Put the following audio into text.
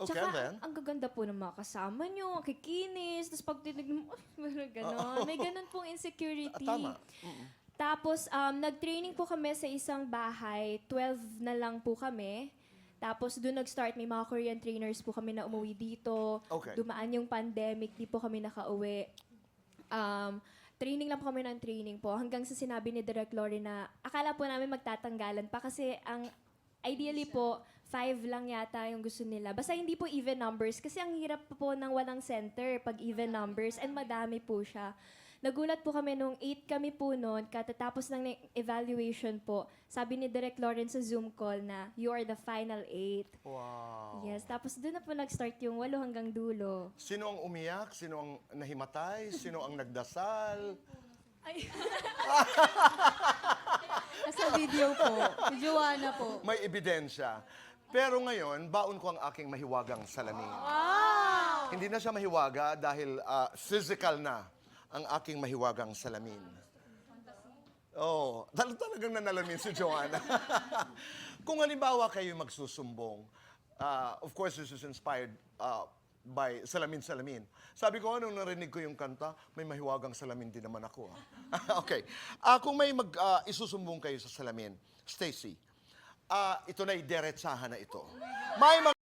Okay, Tsaka, and then? ang gaganda po ng mga kasama nyo, ang kikinis, tapos pag tinignan mo, gano'n. May gano'n pong insecurity. Tama. Tapos, nag-training po kami sa isang bahay. 12 na lang po kami. Tapos, doon nag-start. May mga Korean trainers po kami na umuwi dito. Okay. Dumaan yung pandemic, di po kami nakauwi. Training lang po kami ng training po. Hanggang sa sinabi ni Direk Lori na akala po namin magtatanggalan pa kasi ang ideally po, 5 lang yata yung gusto nila. Basta hindi po even numbers kasi ang hirap po ng walang center pag even numbers and madami po siya. Nagulat po kami nung 8 kami po noon, katatapos ng evaluation po, sabi ni Direk Lawrence sa Zoom call na, you are the final 8. Wow. Yes, tapos doon na po nag-start yung 8 hanggang dulo. Sino ang umiyak? Sino ang nahimatay? Sino ang nagdasal? Ay, Nasa video po. Si Joanna po. May ebidensya. Pero ngayon, baon ko ang aking mahiwagang salamin. Hindi na siya mahiwaga dahil physical na ang aking mahiwagang salamin. Oh, talagang nanalamin si Joanna. Kung halimbawa kayo magsusumbong, of course, this is inspired by Salamin-Salamin. Sabi ko, nung narinig ko yung kanta, may mahiwagang salamin din naman ako. Okay. Kung may isusumbong kayo sa salamin, Stacy, ito na, diretsahan na ito. May